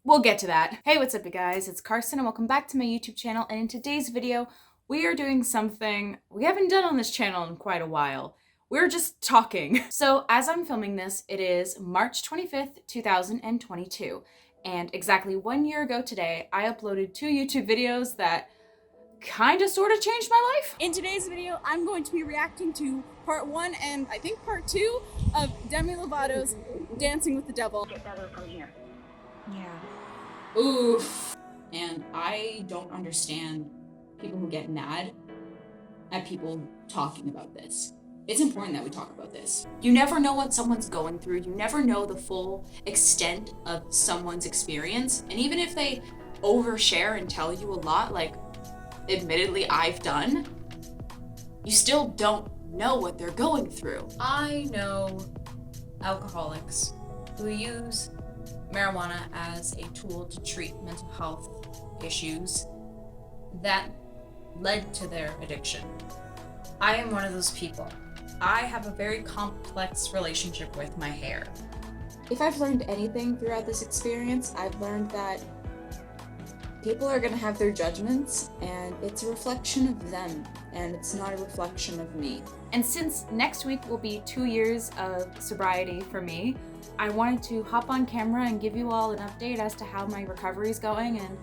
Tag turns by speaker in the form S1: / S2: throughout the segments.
S1: We'll get to that. Hey, what's up, you guys? It's Carson and welcome back to my YouTube channel. And in today's video, we are doing something we haven't done on this channel in quite a while. We're just talking. So as I'm filming this, it is March 25th, 2022. And exactly 1 year ago today, I uploaded 2 YouTube videos that kind of sort of changed my life.
S2: In today's video, I'm going to be reacting to part 1 and I think part 2 of Demi Lovato's Dancing with the Devil.
S3: Get better from here.
S4: Yeah. Oof. And I don't understand people who get mad at people talking about this. It's important that we talk about this. You never know what someone's going through. You never know the full extent of someone's experience. And even if they overshare and tell you a lot, like admittedly I've done, you still don't know what they're going through. I know alcoholics who use marijuana as a tool to treat mental health issues that led to their addiction. I am one of those people. I have a very complex relationship with my hair.
S5: If I've learned anything throughout this experience, I've learned that people are going to have their judgments, and it's a reflection of them, and it's not a reflection of me.
S1: And since next week will be 2 years of sobriety for me, I wanted to hop on camera and give you all an update as to how my recovery is going and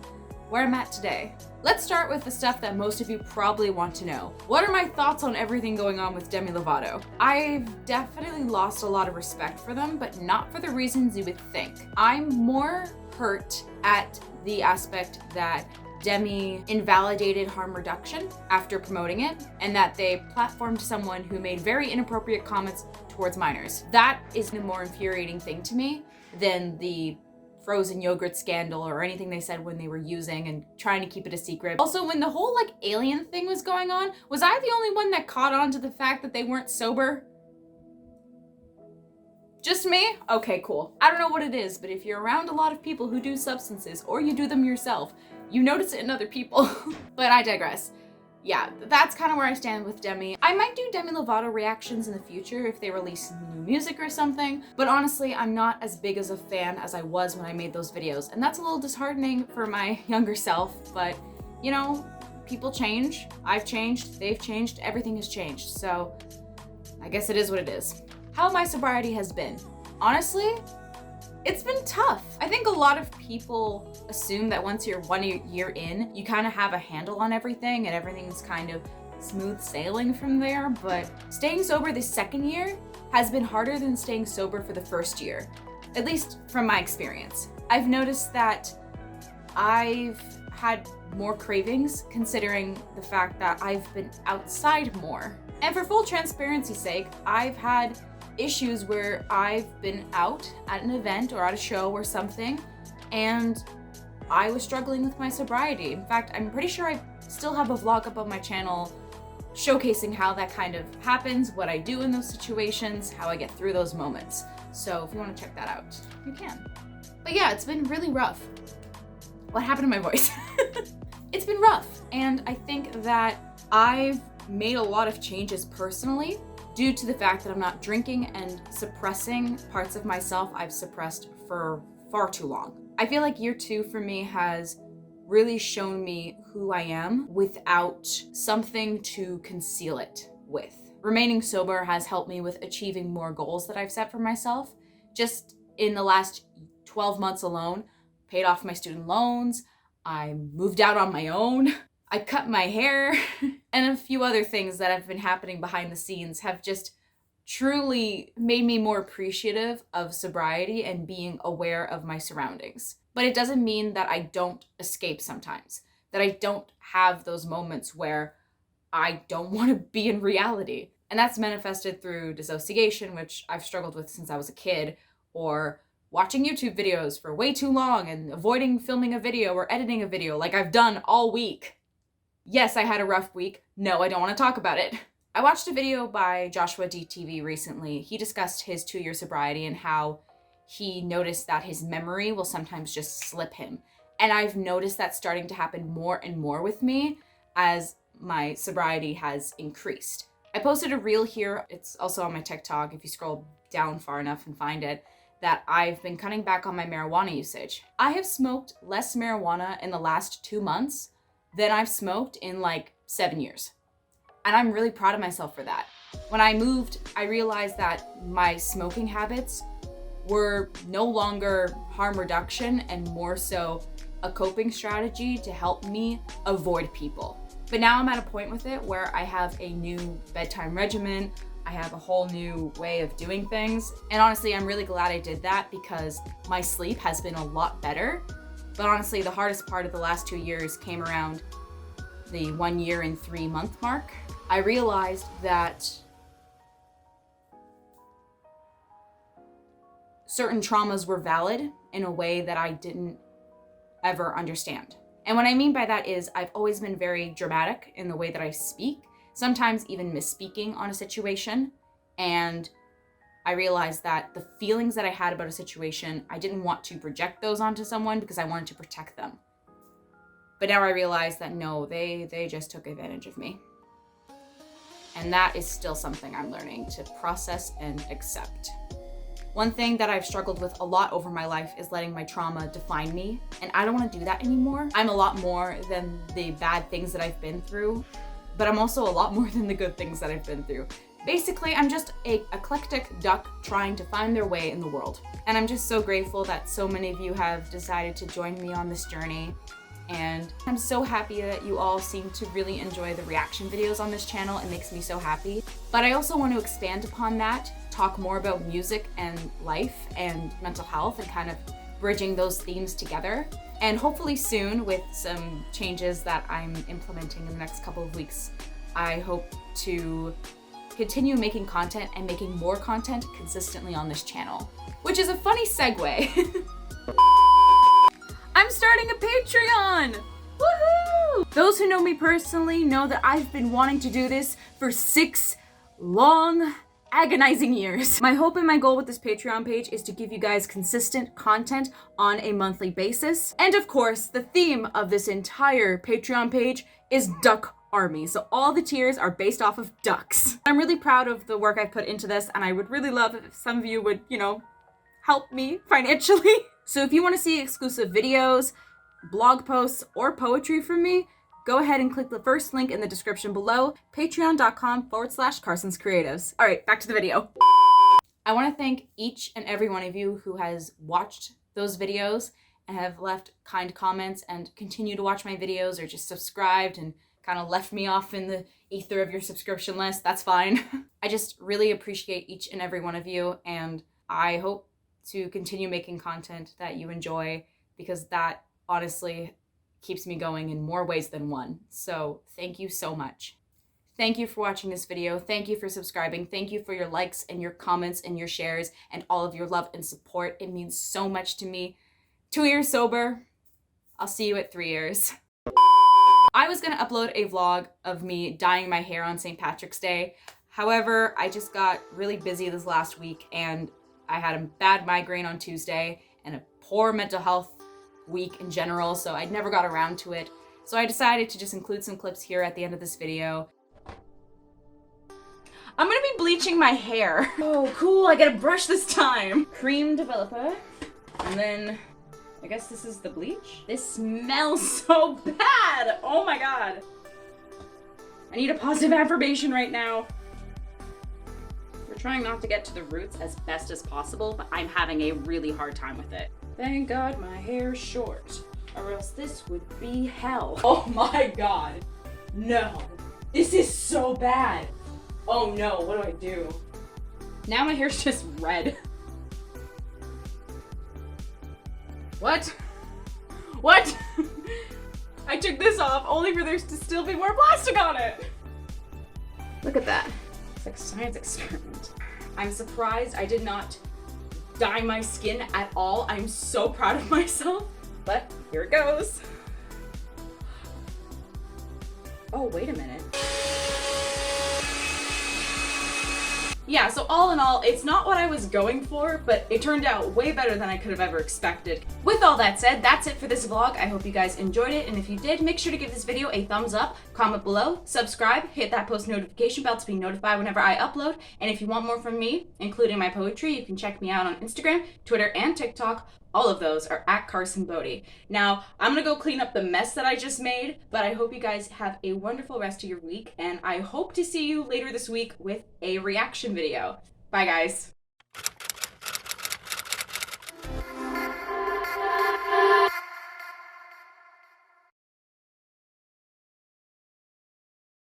S1: where I'm at today. Let's start with the stuff that most of you probably want to know. What are my thoughts on everything going on with Demi Lovato? I've definitely lost a lot of respect for them, but not for the reasons you would think. I'm more hurt at the aspect that Demi invalidated harm reduction after promoting it, and that they platformed someone who made very inappropriate comments towards minors. That is the more infuriating thing to me than the frozen yogurt scandal or anything they said when they were using and trying to keep it a secret. Also, when the whole like alien thing was going on, was I the only one that caught on to the fact that they weren't sober? Just me? Okay, cool. I don't know what it is, but if you're around a lot of people who do substances or you do them yourself, you notice it in other people. But I digress. Yeah, that's kind of where I stand with Demi. I might do Demi Lovato reactions in the future if they release new music or something, but honestly, I'm not as big as a fan as I was when I made those videos, and that's a little disheartening for my younger self, but you know, people change. I've changed, they've changed, everything has changed, so I guess it is what it is. How my sobriety has been. Honestly, it's been tough. I think a lot of people assume that once you're 1 year in, you kind of have a handle on everything and everything's kind of smooth sailing from there, but staying sober the second year has been harder than staying sober for the first year, at least from my experience. I've noticed that I've had more cravings considering the fact that I've been outside more. And for full transparency's sake, I've had issues where I've been out at an event or at a show or something, and I was struggling with my sobriety. In fact, I'm pretty sure I still have a vlog up on my channel showcasing how that kind of happens, what I do in those situations, how I get through those moments. So if you want to check that out, you can. But yeah, it's been really rough. What happened to my voice? It's been rough, and I think that I've made a lot of changes personally due to the fact that I'm not drinking and suppressing parts of myself I've suppressed for far too long. I feel like year 2 for me has really shown me who I am without something to conceal it with. Remaining sober has helped me with achieving more goals that I've set for myself. Just in the last 12 months alone, paid off my student loans, I moved out on my own, I cut my hair, and a few other things that have been happening behind the scenes have just truly made me more appreciative of sobriety and being aware of my surroundings. But it doesn't mean that I don't escape sometimes, that I don't have those moments where I don't want to be in reality. And that's manifested through dissociation, which I've struggled with since I was a kid, or watching YouTube videos for way too long and avoiding filming a video or editing a video like I've done all week. Yes, I had a rough week. No, I don't want to talk about it. I watched a video by Joshua DTV recently. He discussed his 2-year sobriety and how he noticed that his memory will sometimes just slip him. And I've noticed that starting to happen more and more with me as my sobriety has increased. I posted a reel here. It's also on my TikTok if you scroll down far enough and find it. that I've been cutting back on my marijuana usage. I have smoked less marijuana in the last 2 months than I've smoked in like 7 years. And I'm really proud of myself for that. When I moved, I realized that my smoking habits were no longer harm reduction and more so a coping strategy to help me avoid people. But now I'm at a point with it where I have a new bedtime regimen. I have a whole new way of doing things. And honestly, I'm really glad I did that because my sleep has been a lot better. But honestly, the hardest part of the last 2 years came around the 1 year and 3 month mark. I realized that certain traumas were valid in a way that I didn't ever understand. And what I mean by that is I've always been very dramatic in the way that I speak, sometimes even misspeaking on a situation. And I realized that the feelings that I had about a situation, I didn't want to project those onto someone because I wanted to protect them. But now I realize that no, they just took advantage of me. And that is still something I'm learning to process and accept. One thing that I've struggled with a lot over my life is letting my trauma define me, and I don't want to do that anymore. I'm a lot more than the bad things that I've been through, but I'm also a lot more than the good things that I've been through. Basically, I'm just an eclectic duck trying to find their way in the world. And I'm just so grateful that so many of you have decided to join me on this journey. And I'm so happy that you all seem to really enjoy the reaction videos on this channel. It makes me so happy. But I also want to expand upon that, talk more about music and life and mental health and kind of bridging those themes together. And hopefully soon, with some changes that I'm implementing in the next couple of weeks, I hope to continue making content and making more content consistently on this channel. Which is a funny segue. I'm starting a Patreon! Woohoo! Those who know me personally know that I've been wanting to do this for 6 long, agonizing years. My hope and my goal with this Patreon page is to give you guys consistent content on a monthly basis. And of course, the theme of this entire Patreon page is Duck Army. So all the tiers are based off of ducks. I'm really proud of the work I've put into this, and I would really love if some of you would, help me financially. So if you want to see exclusive videos, blog posts, or poetry from me, go ahead and click the first link in the description below, patreon.com/Carson's Creatives. All right, back to the video. I want to thank each and every one of you who has watched those videos and have left kind comments and continue to watch my videos or just subscribed and kind of left me off in the ether of your subscription list. That's fine. I just really appreciate each and every one of you, and I hope to continue making content that you enjoy, because that honestly keeps me going in more ways than one. So thank you so much. Thank you for watching this video. Thank you for subscribing. Thank you for your likes and your comments and your shares and all of your love and support. It means so much to me. 2 years sober. I'll see you at 3 years. I was gonna upload a vlog of me dyeing my hair on St. Patrick's Day. However, I just got really busy this last week and I had a bad migraine on Tuesday and a poor mental health week in general, so I never got around to it. So I decided to just include some clips here at the end of this video. I'm gonna be bleaching my hair. Oh, cool, I get a brush this time. Cream developer. And then, I guess this is the bleach. This smells so bad. Oh my God. I need a positive affirmation right now. Trying not to get to the roots as best as possible, but I'm having a really hard time with it. Thank God my hair's short, or else this would be hell. Oh my God. No. This is so bad. Oh no, what do I do? Now my hair's just red. What? What? I took this off only for there to still be more plastic on it. Look at that. It's like a science experiment. I'm surprised I did not dye my skin at all. I'm so proud of myself, but here it goes. Oh, wait a minute.
S3: Yeah, so all in all, it's not what I was going for, but it turned out way better than I could have ever expected. With all that said, that's it for this vlog. I hope you guys enjoyed it, and if you did, make sure to give this video a thumbs up, comment below, subscribe, hit that post notification bell to be notified whenever I upload, and if you want more from me, including my poetry, you can check me out on Instagram, Twitter, and TikTok. All of those are at Carson Bohdi. Now, I'm gonna go clean up the mess that I just made, but I hope you guys have a wonderful rest of your week, and I hope to see you later this week with a reaction video. Bye, guys.